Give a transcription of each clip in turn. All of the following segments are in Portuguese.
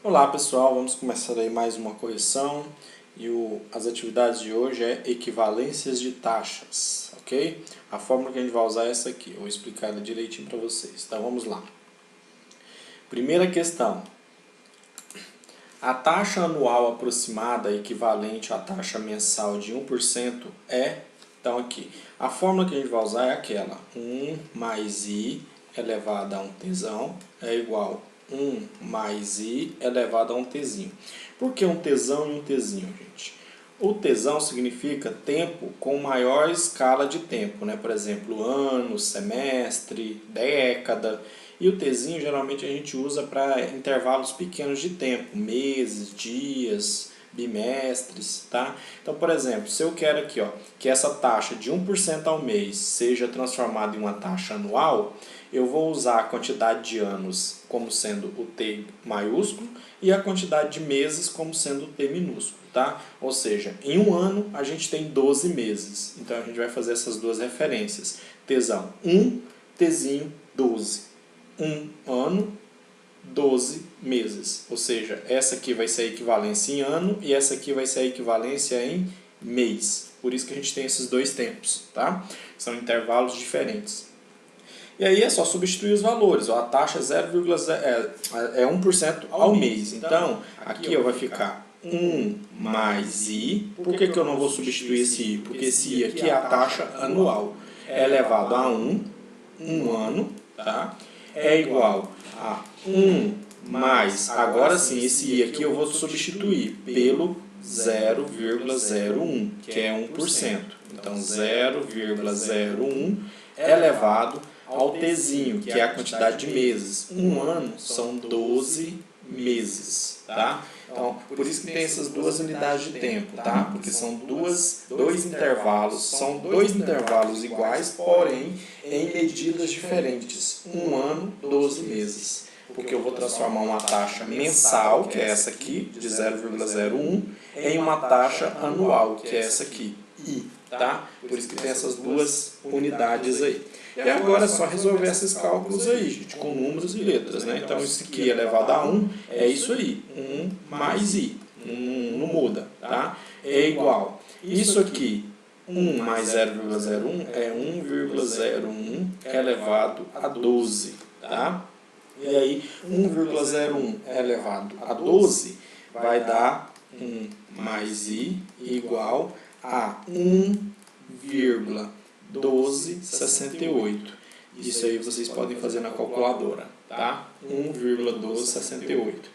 Olá pessoal, vamos começar aí mais uma correção e as atividades de hoje é equivalências de taxas, ok? A fórmula que a gente vai usar é essa aqui, eu vou explicar ela direitinho para vocês, então vamos lá. Primeira questão, a taxa anual aproximada equivalente à taxa mensal de 1% é, então aqui, a fórmula que a gente vai usar é aquela, 1 mais i elevado a um tzão é igual a 1 mais i elevado a um tzinho. Por que um tzão e um tzinho, gente? O tzão significa tempo com maior escala de tempo, né? Por exemplo, ano, semestre, década. E o tzinho geralmente a gente usa para intervalos pequenos de tempo, meses, dias, bimestres, tá? Então, por exemplo, se eu quero aqui, ó, que essa taxa de 1% ao mês seja transformada em uma taxa anual, eu vou usar a quantidade de anos como sendo o T maiúsculo e a quantidade de meses como sendo o T minúsculo, tá? Ou seja, em um ano a gente tem 12 meses. Então a gente vai fazer essas duas referências. Tzão 1, Tzinho 12. 1 ano, 12 meses. Ou seja, essa aqui vai ser a equivalência em ano e essa aqui vai ser a equivalência em mês. Por isso que a gente tem esses dois tempos, tá? São intervalos diferentes. E aí é só substituir os valores. Ó, a taxa é 1% ao mês. Então, aqui ó, vai ficar 1 mais i. Por que eu não vou substituir esse i? Porque esse i aqui é a taxa anual. É elevado a 1, um ano, tá? É igual a 1 mais, agora sim, esse i aqui eu vou substituir pelo 0,01, que é 1%. Então, 0,01 elevado ao tzinho, que é a quantidade de meses. Um ano são 12 meses, tá? Então, por isso que tem essas duas unidades de tempo, tá? Porque são dois intervalos, são dois intervalos iguais, porém em medidas diferentes. Um ano, 12 meses. Porque eu vou transformar uma taxa mensal, que é essa aqui, de 0,01, em uma taxa anual, que é essa aqui, i, tá? Por isso que tem essas duas unidades aí. E agora é só resolver esses cálculos aí, gente, com números e letras, né? Então, isso aqui elevado a 1 é isso aí, 1 mais i, não muda, tá? É igual. Isso aqui, 1 mais 0,01 é 1,01 elevado a 12, tá? E aí, 1,01 elevado a 12 vai dar 1 mais i igual a 1,1268. Isso aí vocês podem fazer na calculadora, tá? 1,1268.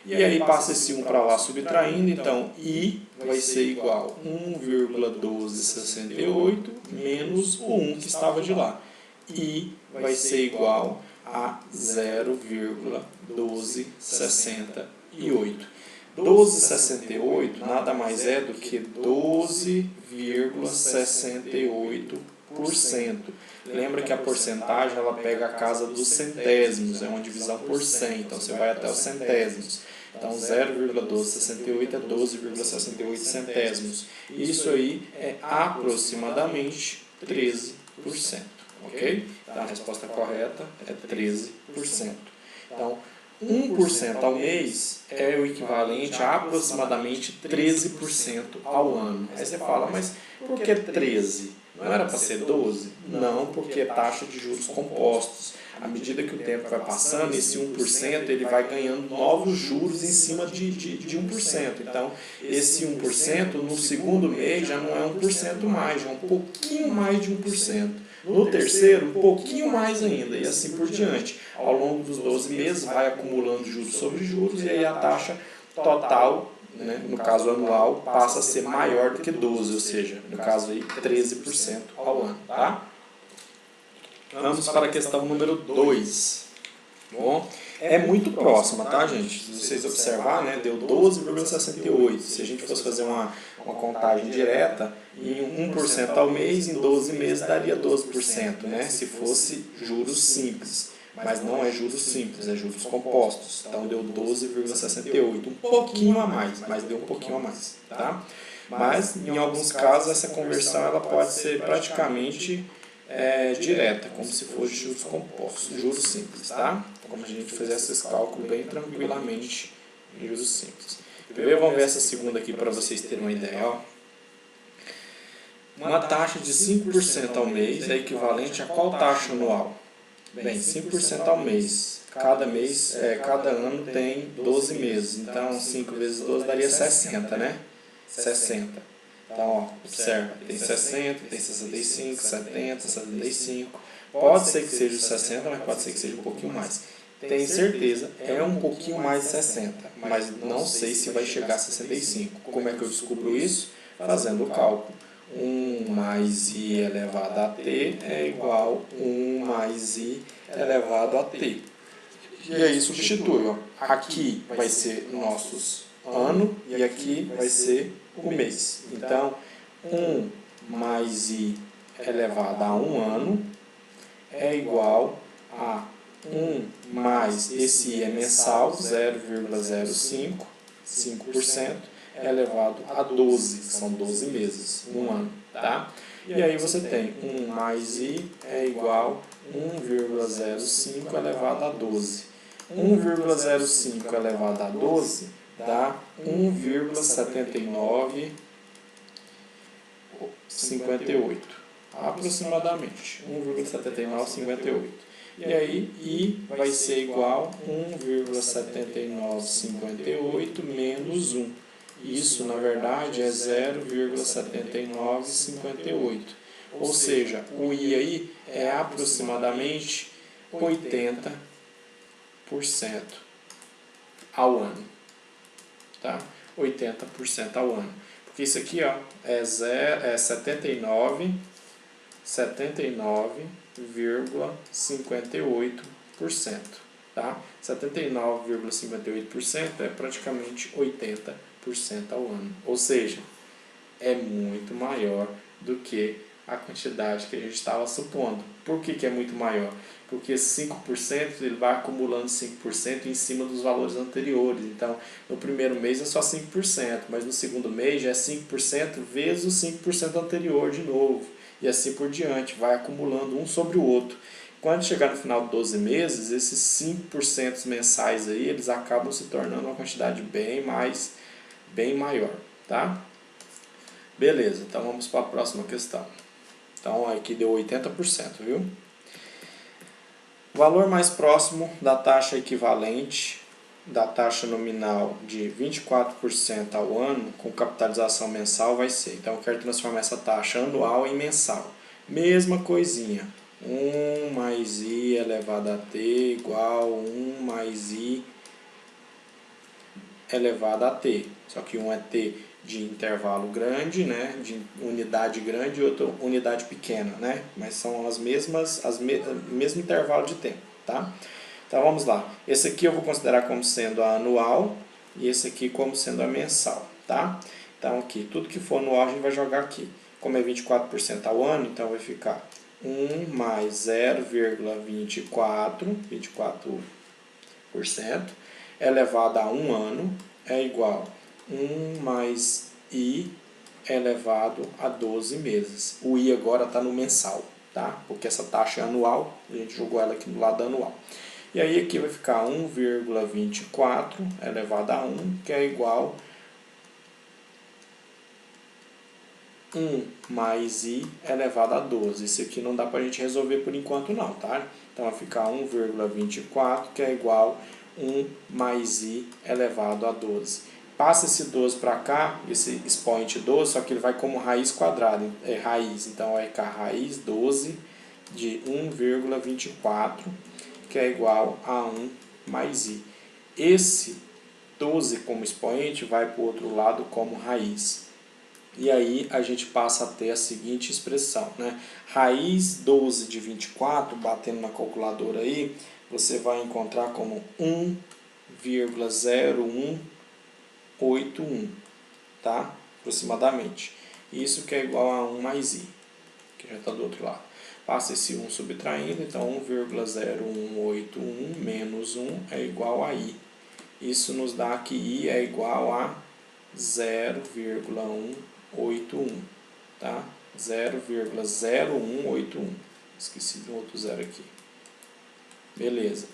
E aí passa esse 1 para lá subtraindo, então i vai ser igual a 1,1268 menos o 1 que estava de lá. I vai ser igual a 0,1268. 12,68 nada mais é do que 12,68%. Lembra que a porcentagem ela pega a casa dos centésimos, é uma divisão por 100, então você vai até os centésimos. Então 0,1268 é 12,68 centésimos. Isso aí é aproximadamente 13%, ok? Então a resposta correta é 13%. Então, 1% ao mês é o equivalente a aproximadamente 13% ao ano. Aí você fala, mas por que 13? Não era para ser 12? Não, porque é taxa de juros compostos. À medida que o tempo vai passando, esse 1% ele vai ganhando novos juros em cima de 1%. Então, esse 1% no segundo mês já não é 1% mais, já é um pouquinho mais de 1%. No terceiro, um pouquinho mais ainda, e assim por diante. Ao longo dos 12 meses, vai acumulando juros sobre juros, e aí a taxa total, né, no caso anual, passa a ser maior do que 12, ou seja, no caso aí, 13% ao ano, tá? Vamos para a questão número 2. Bom, é muito próxima, tá, gente? Se vocês observarem, né, deu 12,68. Se a gente fosse fazer uma contagem direta, em 1% ao mês, em 12 meses daria 12%, né? Se fosse juros simples. Mas não é juros simples, é juros compostos. Então deu 12,68. Um pouquinho a mais, mas deu um pouquinho a mais, tá? Mas, em alguns casos, essa conversão ela pode ser praticamente direta, como se fosse juros compostos, juros simples, tá? Como a gente faz esses cálculos bem tranquilamente em juros simples. Primeiro vamos ver essa segunda aqui para vocês terem uma ideia. Ó. Uma taxa de 5% ao mês é equivalente a qual taxa anual? Bem, 5% ao mês. Cada ano tem 12 meses. Então, 5 vezes 12 daria 60, né? 60. Então, ó, observa, tem 60, tem 65, 70, 75. Pode ser que seja 60, mas pode ser que seja um pouquinho mais. Tenho certeza, é um pouquinho mais de 60, mas não sei se vai chegar a 65. Como é que eu descubro isso? Fazendo o cálculo. 1 mais i elevado a t é igual a 1 mais i elevado a t. E aí substitui. Ó. Aqui vai ser nossos ano e aqui vai ser o mês. Então, 1 mais i elevado a 1 ano é igual a 1 mais, esse i é mensal, 0,05, 5%, elevado a 12, que são 12 meses, 1 ano, tá? E aí você tem 1 mais i é igual a 1,05 elevado a 12. 1,05 elevado a 12 dá 1,7958, aproximadamente, 1,7958. E aí, I vai ser igual a 1,7958 menos 1. Isso, na verdade, é 0,7958. Ou seja, o I aí é aproximadamente 80% ao ano. Tá? 80% ao ano. Porque isso aqui ó, é 79,58%. Tá? 79,58% é praticamente 80% ao ano. Ou seja, é muito maior do que a quantidade que a gente estava supondo. Por que é muito maior? Porque 5% ele vai acumulando 5% em cima dos valores anteriores. Então, no primeiro mês é só 5%, mas no segundo mês já é 5% vezes o 5% anterior de novo. E assim por diante, vai acumulando um sobre o outro. Quando chegar no final de 12 meses, esses 5% mensais aí, eles acabam se tornando uma quantidade bem maior, tá? Beleza, então vamos para a próxima questão. Então aqui deu 80%, viu? O valor mais próximo da taxa equivalente da taxa nominal de 24% ao ano com capitalização mensal vai ser. Então eu quero transformar essa taxa anual em mensal. Mesma coisinha. 1 mais i elevado a t igual a 1 mais i elevado a t. Só que um é t de intervalo grande, né, de unidade grande e outra unidade pequena, né, mas são as mesmas, mesmo intervalo de tempo, tá? Então vamos lá. Esse aqui eu vou considerar como sendo a anual e esse aqui como sendo a mensal, tá? Então aqui, tudo que for anual a gente vai jogar aqui. Como é 24% ao ano, então vai ficar 1 mais 0,24% elevado a 1 ano é igual a 1 mais i elevado a 12 meses. O i agora está no mensal, tá? Porque essa taxa é anual, a gente jogou ela aqui do lado anual. E aí aqui vai ficar 1,24 elevado a 1, que é igual a 1 mais i elevado a 12. Isso aqui não dá para a gente resolver por enquanto não, tá? Então vai ficar 1,24, que é igual a 1 mais i elevado a 12. Passa esse 12 para cá, esse expoente 12, só que ele vai como raiz quadrada, é raiz. Então vai ficar raiz 12 de 1,24, que é igual a 1 mais i. Esse 12 como expoente vai para o outro lado como raiz. E aí a gente passa a ter a seguinte expressão, né? Raiz 12 de 24, batendo na calculadora aí, você vai encontrar como 1,0181, tá? Aproximadamente. Isso que é igual a 1 mais i, que já está do outro lado. Passa esse 1 subtraindo, então 1,0181 menos 1 é igual a i. Isso nos dá que i é igual a 0,181, tá? 0,0181. Esqueci de um outro zero aqui. Beleza.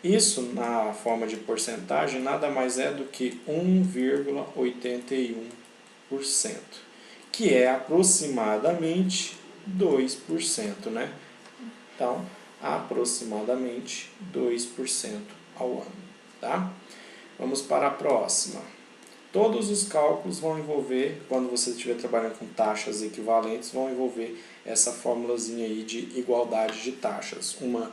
Isso, na forma de porcentagem, nada mais é do que 1,81%, que é aproximadamente 2%, né? Então, aproximadamente 2% ao ano, tá? Vamos para a próxima. Todos os cálculos vão envolver, quando você estiver trabalhando com taxas equivalentes, vão envolver essa formulazinha aí de igualdade de taxas. Uma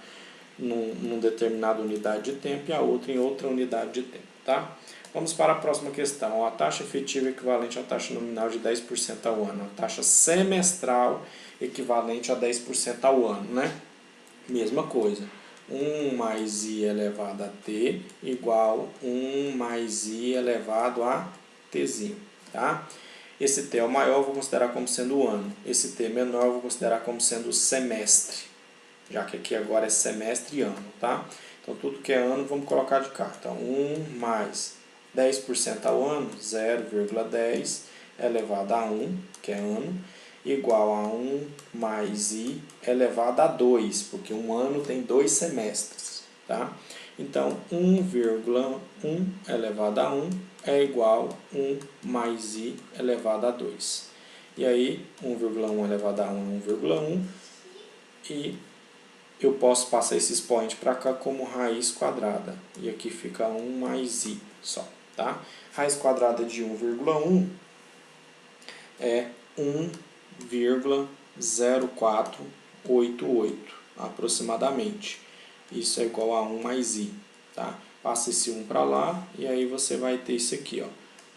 numa determinada unidade de tempo e a outra em outra unidade de tempo, tá? Vamos para a próxima questão. A taxa efetiva equivalente à taxa nominal de 10% ao ano. A taxa semestral equivalente a 10% ao ano, né? Mesma coisa. 1 mais i elevado a t igual 1 mais i elevado a tzinho, tá? Esse t é o maior, eu vou considerar como sendo o ano. Esse t menor, eu vou considerar como sendo o semestre, já que aqui agora é semestre e ano, tá? Então, tudo que é ano, vamos colocar de cá. Então, 1 mais 10% ao ano, 0,10 elevado a 1, que é ano, igual a 1 mais i elevado a 2, porque um ano tem 2 semestres, tá? Então, 1,1 elevado a 1 é igual a 1 mais i elevado a 2. E aí, 1,1 elevado a 1 é 1,1 e eu posso passar esse expoente para cá como raiz quadrada. E aqui fica 1 mais i só, tá? Raiz quadrada de 1,1 é 1,0488 aproximadamente. Isso é igual a 1 mais i, tá? Passa esse 1 para lá e aí você vai ter isso aqui, ó.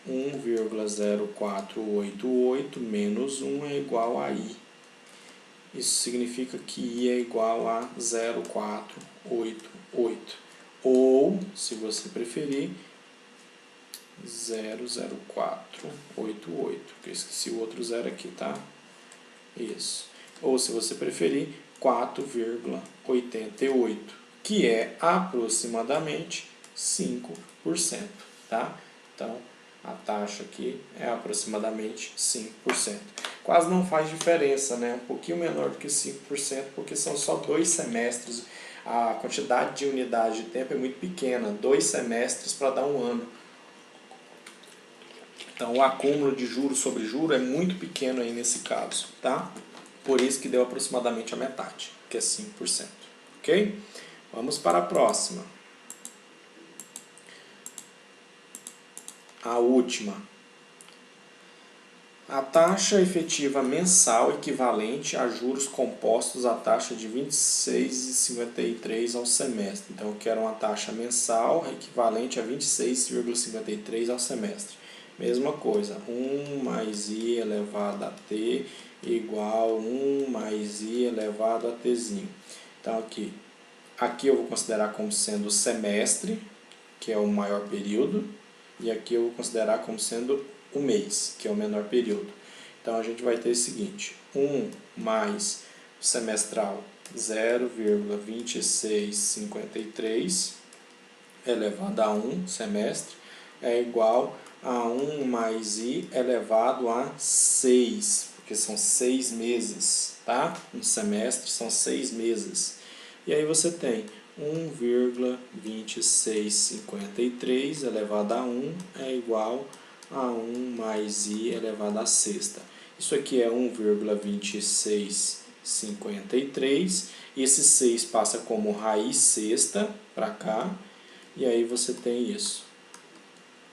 1,0488 menos 1 é igual a i. Isso significa que i é igual a 0,488. Ou, se você preferir, 0,0488. Porque eu esqueci o outro zero aqui, tá? Isso. Ou, se você preferir, 4,88, que é aproximadamente 5%, tá? Então, a taxa aqui é aproximadamente 5%. Quase não faz diferença, né? Um pouquinho menor do que 5%, porque são só 2 semestres. A quantidade de unidade de tempo é muito pequena, 2 semestres para dar um ano. Então, o acúmulo de juro sobre juro é muito pequeno aí nesse caso, tá? Por isso que deu aproximadamente a metade, que é 5%, ok? Vamos para a próxima. A última. A taxa efetiva mensal equivalente a juros compostos à taxa de 26,53 ao semestre. Então, eu quero uma taxa mensal equivalente a 26,53 ao semestre. Mesma coisa, 1 mais i elevado a t igual a 1 mais i elevado a tzinho. Então, aqui eu vou considerar como sendo o semestre, que é o maior período, e aqui eu vou considerar como sendo o mês, que é o menor período. Então, a gente vai ter o seguinte, 1 mais o semestral 0,2653 elevado a 1 semestre é igual a 1 mais i elevado a 6, porque são 6 meses, tá? Um semestre são 6 meses. E aí você tem 1,2653 elevado a 1 é igual a 1 mais i elevado a sexta. Isso aqui é 1,2653 e esse 6 passa como raiz sexta para cá e aí você tem isso,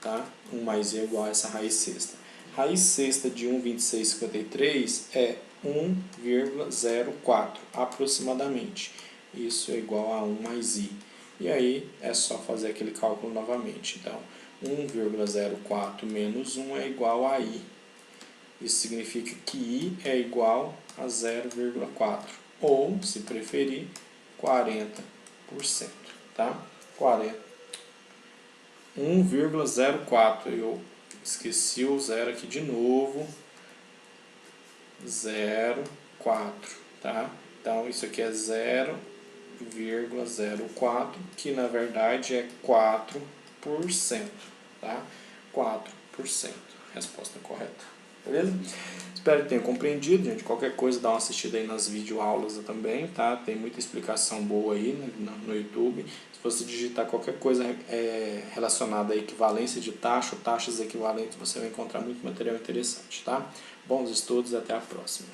tá? 1 mais i é igual a essa raiz sexta. Raiz sexta de 1,2653 é 1,04 aproximadamente. Isso é igual a 1 mais i. E aí é só fazer aquele cálculo novamente. Então, 1,04 menos 1 é igual a i. Isso significa que i é igual a 0,4. Ou, se preferir, 40%. Tá? 1,04. Eu esqueci o zero aqui de novo. 0,4. Tá? Então, isso aqui é 0,04, que na verdade é 4%, tá? 4%, resposta correta. beleza? Espero que tenham compreendido, gente. Qualquer coisa, dá uma assistida aí nas videoaulas também, tá? Tem muita explicação boa aí no YouTube. Se você digitar qualquer coisa relacionada à equivalência de taxa ou taxas equivalentes, você vai encontrar muito material interessante, tá? Bons estudos e até a próxima.